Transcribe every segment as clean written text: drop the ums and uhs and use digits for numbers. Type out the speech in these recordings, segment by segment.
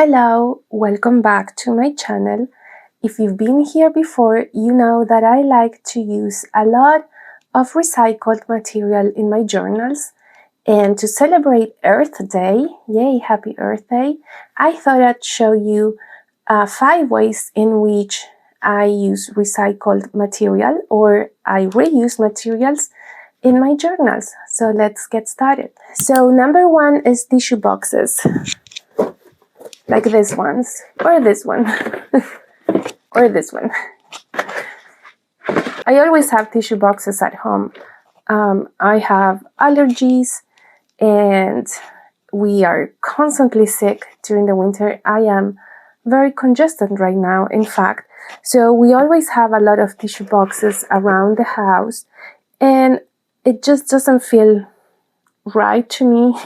Hello, welcome back to my channel. If you've been here before, you know that I like to use a lot of recycled material in my journals. And to celebrate Earth Day, yay, happy Earth Day, I thought I'd show you 5 ways in which I use recycled material or I reuse materials in my journals. So let's get started. So number 1 is tissue boxes. Like this ones, or this one, or this one. I always have tissue boxes at home. I have allergies and we are constantly sick during the winter. I am very congested right now, in fact. So we always have a lot of tissue boxes around the house, and it just doesn't feel right to me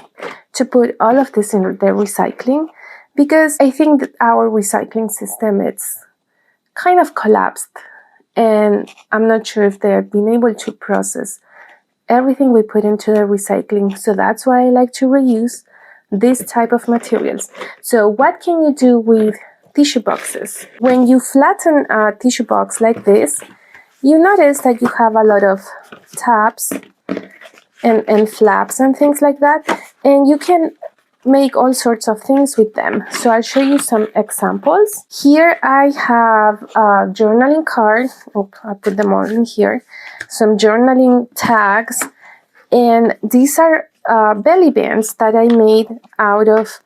to put all of this in the recycling, because I think that our recycling system it's kind of collapsed, and I'm not sure if they're being able to process everything we put into the recycling. So that's why I like to reuse this type of materials. So what can you do with tissue boxes? When you flatten a tissue box like this, you notice that you have a lot of tabs and flaps and things like that, and you can make all sorts of things with them. So I'll show you some examples. Here I have a journaling card. I'll put them all in here. Some journaling tags, and these are belly bands that I made out of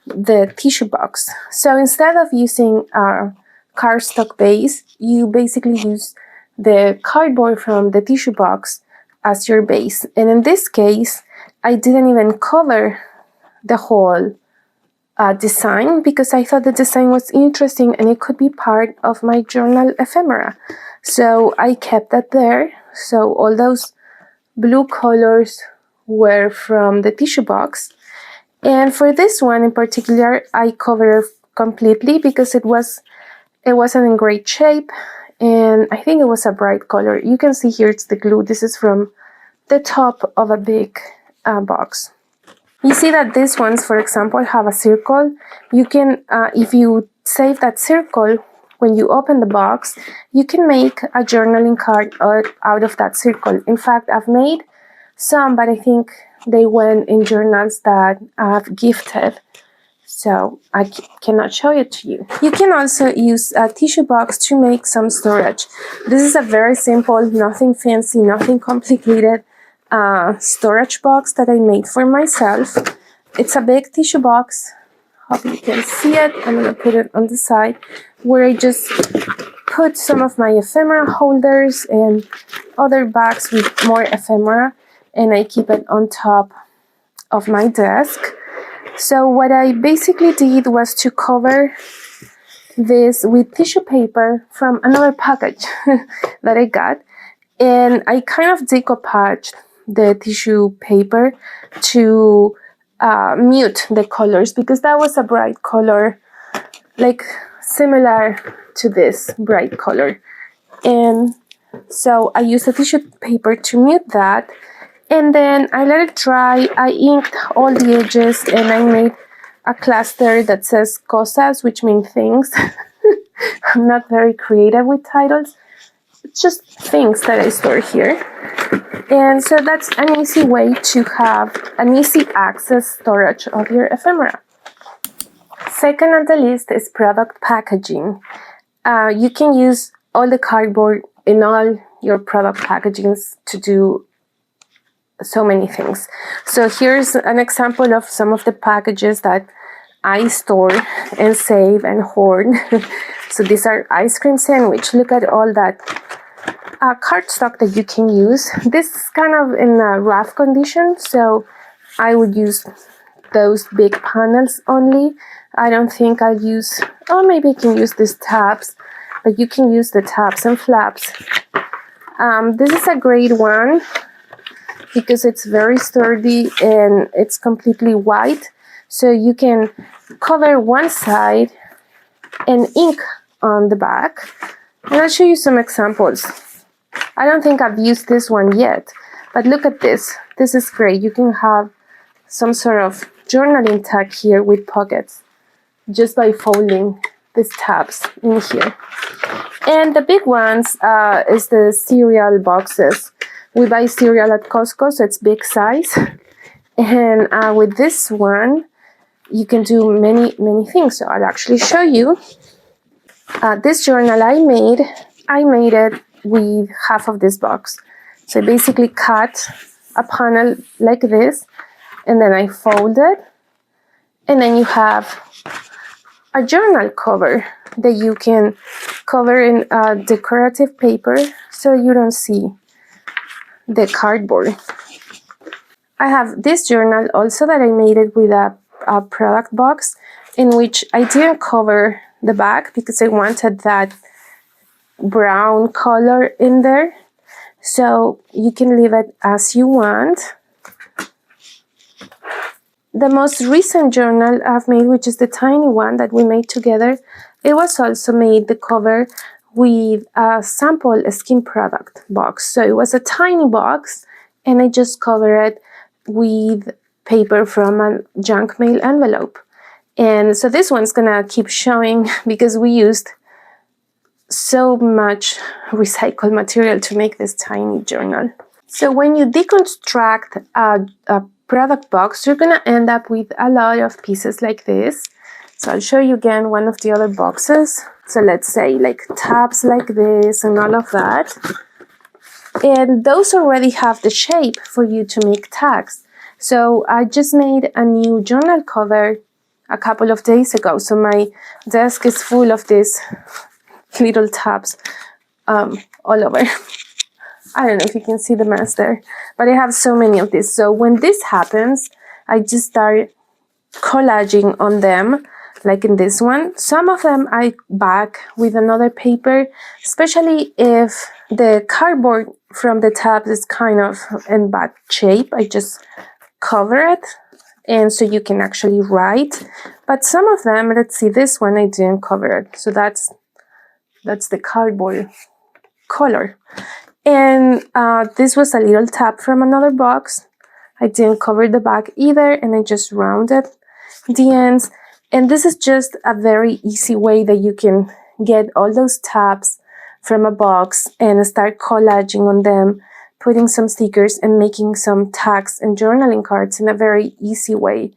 the tissue box. So instead of using a cardstock base, you basically use the cardboard from the tissue box as your base. And in this case, I didn't even cover the whole design because I thought the design was interesting and it could be part of my journal ephemera. So I kept that there. So all those blue colors were from the tissue box. And for this one in particular, I covered completely because it wasn't in great shape, and I think it was a bright color. You can see here it's the glue. This is from the top of a big box. You see that these ones, for example, have a circle. You can, if you save that circle, when you open the box, you can make a journaling card out of that circle. In fact, I've made some, but I think they went in journals that I've gifted, so I cannot show it to you. You can also use a tissue box to make some storage. This is a very simple, nothing fancy, nothing complicated storage box that I made for myself. It's a big tissue box. Hope you can see it. I'm gonna put it on the side where I just put some of my ephemera holders and other bags with more ephemera, and I keep it on top of my desk. So what I basically did was to cover this with tissue paper from another package that I got, and I kind of decoupaged the tissue paper to mute the colors, because that was a bright color, like similar to this bright color. And so I used the tissue paper to mute that, and then I let it dry. I inked all the edges and I made a cluster that says cosas, which mean things. I'm not very creative with titles. It's just things that I store here. And so that's an easy way to have an easy access storage of your ephemera. Second on the list is product packaging. You can use all the cardboard in all your product packagings to do so many things. So here's an example of some of the packages that I store and save and hoard. So these are ice cream sandwich. Look at all that cardstock that you can use. This is kind of in a rough condition, so I would use those big panels only. I don't think I'll use, or maybe I can use these tabs, but you can use the tabs and flaps. This is a great one because it's very sturdy and it's completely white. So you can cover one side and ink on the back. And I'll show you some examples. I don't think I've used this one yet, but look at this. This is great. You can have some sort of journaling tag here with pockets. just by folding these tabs in here. And the big ones is the cereal boxes. We buy cereal at Costco, so it's big size. And with this one, you can do many things. So I'll actually show you. This journal I made it with half of this box. So I basically cut a panel like this, and then I fold it, and then you have a journal cover that you can cover in decorative paper so you don't see the cardboard. I have this journal also that I made it with a product box, in which I didn't cover the back because I wanted that brown color in there. So you can leave it as you want. The most recent journal I've made, which is the tiny one that we made together, it was also made the cover with a sample skin product box. So it was a tiny box, and I just covered it with paper from a junk mail envelope. And so this one's gonna keep showing because we used so much recycled material to make this tiny journal. So when you deconstruct a product box, you're gonna end up with a lot of pieces like this. So I'll show you again one of the other boxes. So let's say like tabs like this and all of that. And those already have the shape for you to make tags. So I just made a new journal cover a couple of days ago. So my desk is full of these little tabs all over. I don't know if you can see the mess there, but I have so many of these. So when this happens, I just start collaging on them, like in this one. Some of them I back with another paper, especially if the cardboard from the tabs is kind of in bad shape. I just cover it, and so you can actually write. But some of them, let's see, this one I didn't cover it. So that's the cardboard color. And this was a little tab from another box. I didn't cover the back either, and I just rounded the ends. And this is just a very easy way that you can get all those tabs from a box and start collaging on them, putting some stickers and making some tags and journaling cards in a very easy way.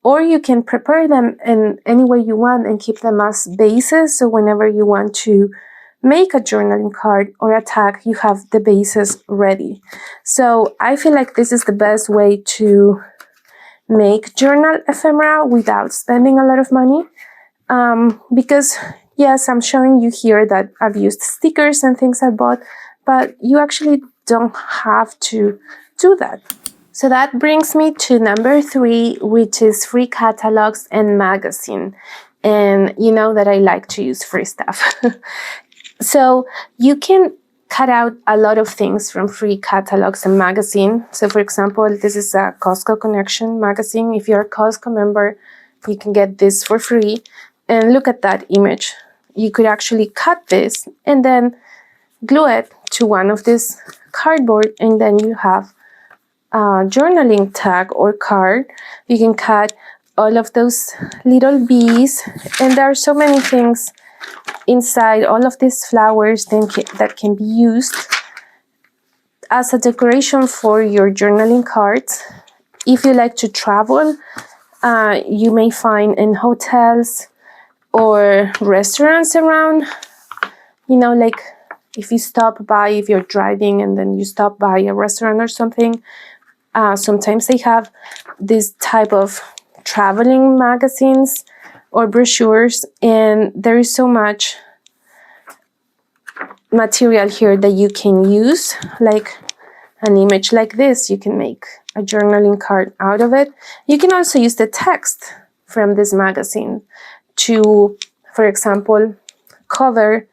Or you can prepare them in any way you want and keep them as bases, so whenever you want to make a journaling card or a tag, you have the bases ready. So I feel like this is the best way to make journal ephemera without spending a lot of money. Because yes, I'm showing you here that I've used stickers and things I bought, but you actually don't have to do that. So that brings me to number 3, which is free catalogs and magazine. And you know that I like to use free stuff. So you can cut out a lot of things from free catalogs and magazine. So for example, this is a Costco Connection magazine. If you're a Costco member, you can get this for free. And look at that image. You could actually cut this and then glue it to one of this cardboard, and then you have a journaling tag or card. You can cut all of those little bees, and there are so many things inside all of these flowers that can be used as a decoration for your journaling cards. If you like to travel, you may find in hotels or restaurants around, like if you stop by, if you're driving and then you stop by a restaurant or something, sometimes they have this type of traveling magazines or brochures, and there is so much material here that you can use, like an image like this. You can make a journaling card out of it. You can also use the text from this magazine to, for example, cover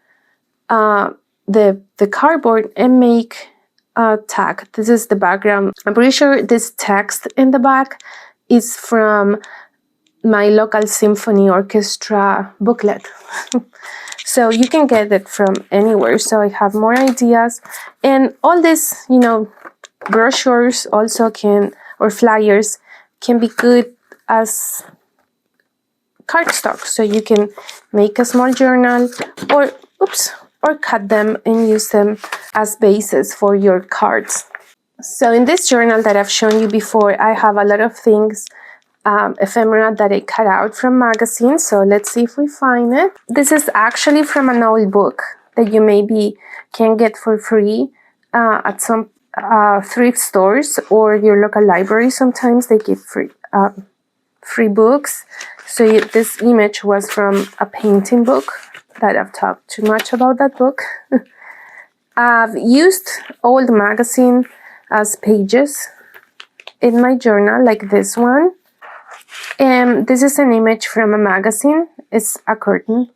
the cardboard and make a tag. This is the background. I'm pretty sure this text in the back is from my local symphony orchestra booklet. So you can get it from anywhere. So I have more ideas, and all this, brochures also or flyers can be good as cardstock. So you can make a small journal or cut them and use them as bases for your cards. So in this journal that I've shown you before, I have a lot of things, ephemera that I cut out from magazines. So let's see if we find it. This is actually from an old book that you maybe can get for free at some thrift stores or your local library. Sometimes they give free books. So this image was from a painting book that I've talked too much about that book. I've used old magazine as pages in my journal, like this one. And this is an image from a magazine. It's a curtain.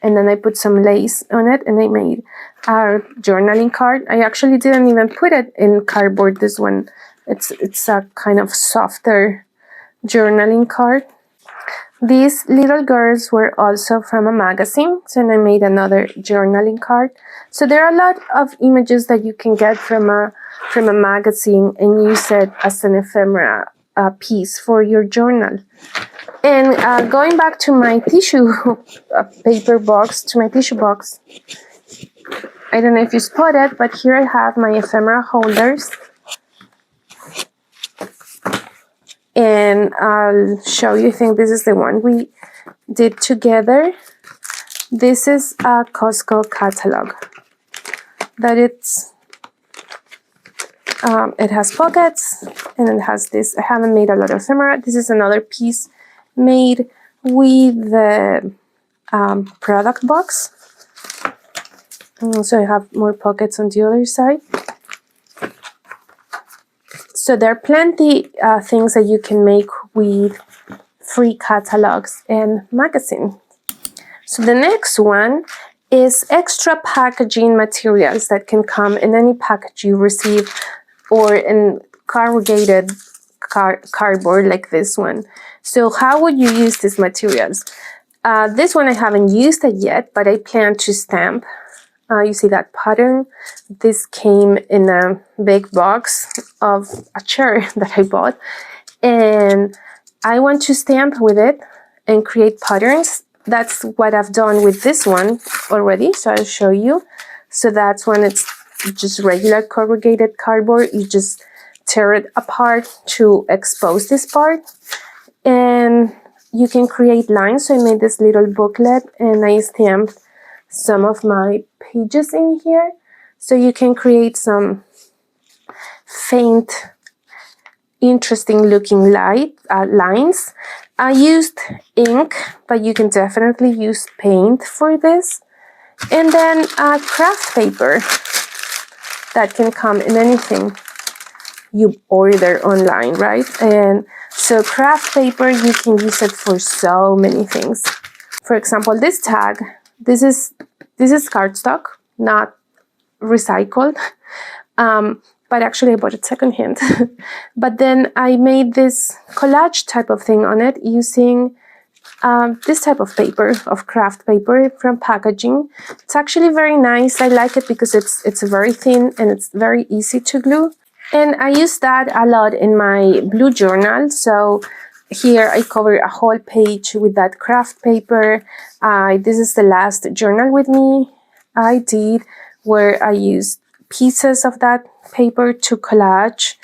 And then I put some lace on it and I made a journaling card. I actually didn't even put it in cardboard, this one. It's a kind of softer journaling card. These little girls were also from a magazine, so I made another journaling card. So there are a lot of images that you can get from a magazine and use it as an ephemera piece for your journal. And going back to my tissue paper box, tissue box, I don't know if you spot it, but here I have my ephemera holders. And I'll show you, I think this is the one we did together. This is a Costco catalog. That it has pockets and it has this. I haven't made a lot of ephemera. This is another piece made with the product box. So I have more pockets on the other side. So there are plenty things that you can make with free catalogs and magazines. So the next one is extra packaging materials that can come in any package you receive or in corrugated cardboard like this one. So how would you use these materials? This one I haven't used it yet, but I plan to stamp. You see that pattern? This came in a big box of a chair that I bought. And I want to stamp with it and create patterns. That's what I've done with this one already. So I'll show you. So that's when it's just regular corrugated cardboard. You just tear it apart to expose this part. And you can create lines. So I made this little booklet and I stamped some of my pages in here, so you can create some faint, interesting looking lines. I used ink, but you can definitely use paint for this. And then craft paper that can come in anything you order online, right? And so craft paper, you can use it for so many things. For example, this tag. This is cardstock, not recycled, but actually I bought it secondhand. But then I made this collage type of thing on it using this type of paper, of craft paper from packaging. It's actually very nice. I like it because it's very thin and it's very easy to glue. And I use that a lot in my blue journal. So here I cover a whole page with that craft paper. This is the last journal with me I did, where I used pieces of that paper to collage.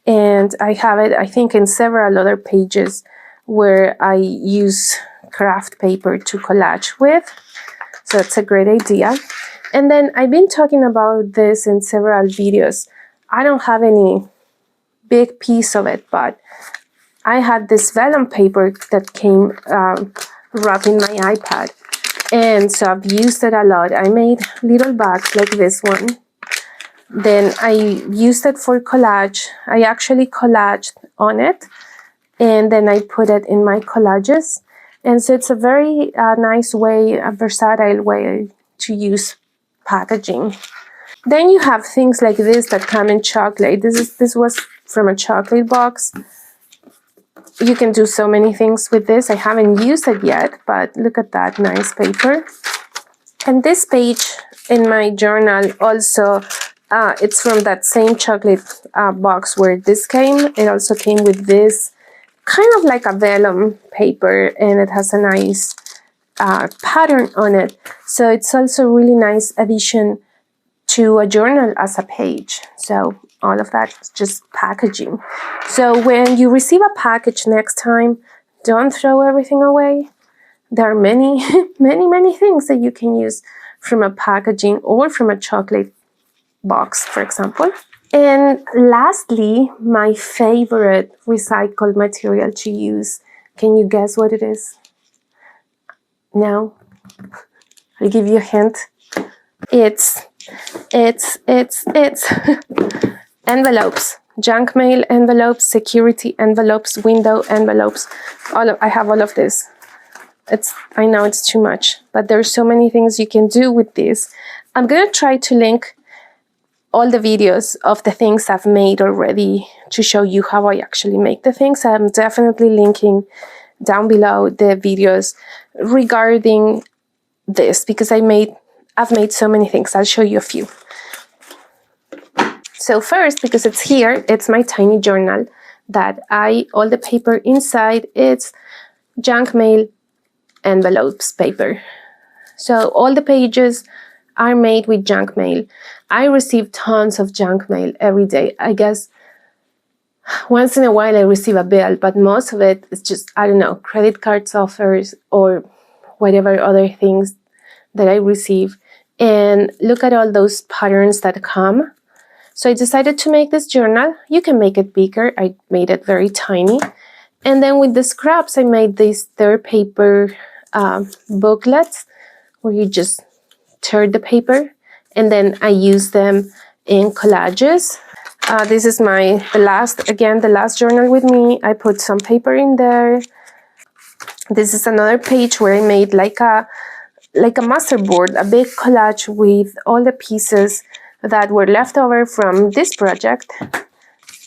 And I have it, I think, in several other pages where I use craft paper to collage with. So it's a great idea. And then I've been talking about this in several videos. I don't have any big piece of it, but I had this vellum paper that came wrapped in my iPad. And so I've used it a lot. I made little bags like this one. Then I used it for collage. I actually collaged on it. And then I put it in my collages. And so it's a very nice way, a versatile way to use packaging. Then you have things like this that come in chocolate. This was from a chocolate box. You can do so many things with this. I haven't used it yet, but look at that nice paper. And this page in my journal also, it's from that same chocolate box where this came. It also came with this kind of like a vellum paper, and it has a nice pattern on it. So it's also a really nice addition to a journal as a page. So all of that is just packaging. So when you receive a package next time, don't throw everything away. There are many, many things that you can use from a packaging or from a chocolate box, for example. And lastly, my favorite recycled material to use. Can you guess what it is? No? I'll give you a hint. It's envelopes. Junk mail envelopes, security envelopes, window envelopes. I have all of this. I know it's too much, but there's so many things you can do with this. I'm gonna try to link all the videos of the things I've made already to show you how I actually make the things. I'm definitely linking down below the videos regarding this because I've made so many things. I'll show you a few. So first, because it's here, it's my tiny journal that all the paper inside, it's junk mail envelopes paper. So all the pages are made with junk mail. I receive tons of junk mail every day. I guess once in a while I receive a bill, but most of it is just, I don't know, credit cards offers or whatever other things that I receive. And look at all those patterns that come. So I decided to make this journal. You can make it bigger. I made it very tiny. And then with the scraps, I made these third paper booklets where you just tear the paper, and then I use them in collages. This is the last journal with me. I put some paper in there. This is another page where I made like a masterboard, a big collage with all the pieces that were left over from this project.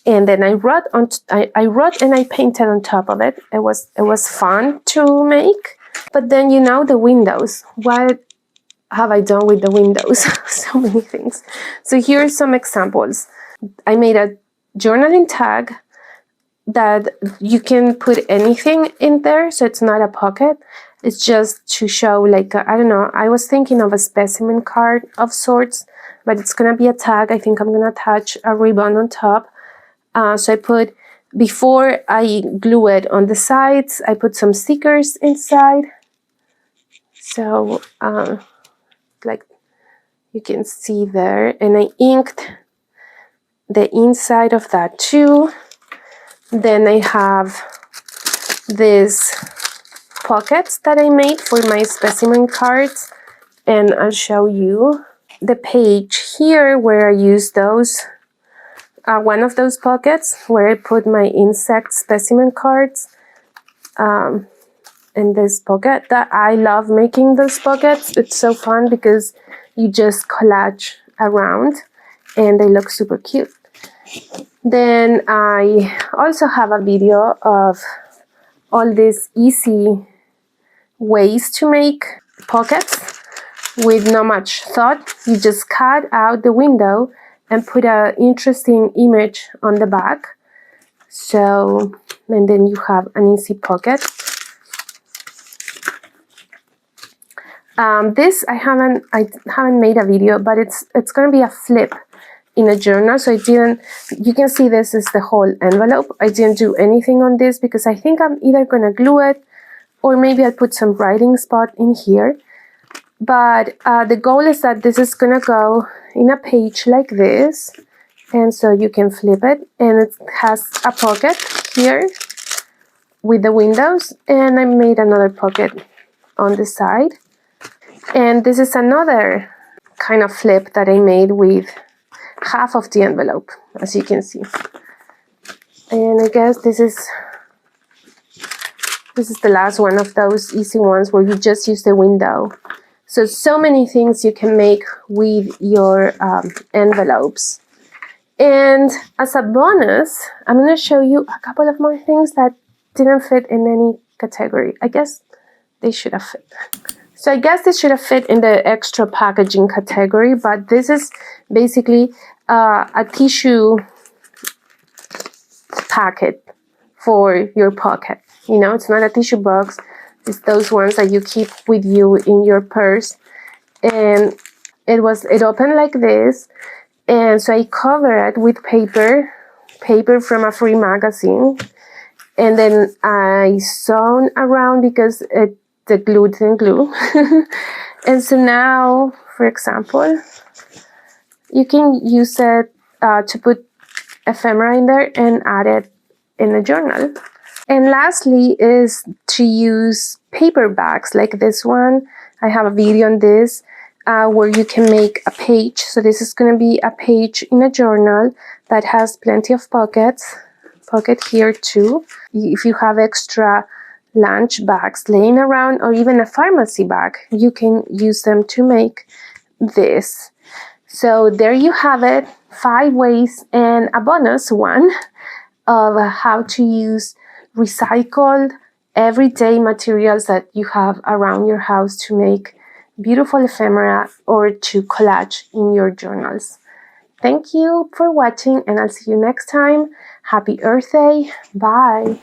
And then I wrote and I painted on top of it. It was fun to make. But then the windows. What have I done with the windows? So many things. So here are some examples. I made a journaling tag that you can put anything in there, so it's not a pocket. It's just to show, like, I don't know, I was thinking of a specimen card of sorts, but it's gonna be a tag. I think I'm gonna attach a ribbon on top. So I put, before I glue it on the sides, I put some stickers inside. So, like you can see there, and I inked the inside of that too. Then I have these pockets that I made for my specimen cards, and I'll show you the page here where I use those. One of those pockets where I put my insect specimen cards. In this pocket, that I love making those pockets. It's so fun because you just collage around and they look super cute. Then I also have a video of all these easy ways to make pockets with not much thought. You just cut out the window and put an interesting image on the back. So, and then you have an easy pocket. This I haven't made a video, but it's gonna be a flip in a journal. So you can see this is the whole envelope. I didn't do anything on this because I think I'm either gonna glue it or maybe I'll put some writing spot in here. But the goal is that this is gonna go in a page like this, and so you can flip it, and it has a pocket here with the windows, and I made another pocket on the side. And this is another kind of flip that I made with half of the envelope, as you can see. And I guess this is the last one of those easy ones where you just use the window. So many things you can make with your envelopes. And as a bonus, I'm going to show you a couple of more things that didn't fit in any category. I guess they should have fit. So I guess this should have fit in the extra packaging category, but this is basically a tissue packet for your pocket. You know, it's not a tissue box. It's those ones that you keep with you in your purse. And it opened like this. And so I covered it with paper from a free magazine. And then I sewn around because the glue didn't glue. And so now, for example, you can use it to put ephemera in there and add it in a journal. And lastly is to use paper bags like this one. I have a video on this where you can make a page. So this is going to be a page in a journal that has plenty of pockets. Pocket here too. If you have extra lunch bags laying around or even a pharmacy bag, you can use them to make this. So there you have it, 5 ways and a bonus one of how to use recycled everyday materials that you have around your house to make beautiful ephemera or to collage in your journals. Thank you for watching, and I'll see you next time. Happy Earth Day. Bye.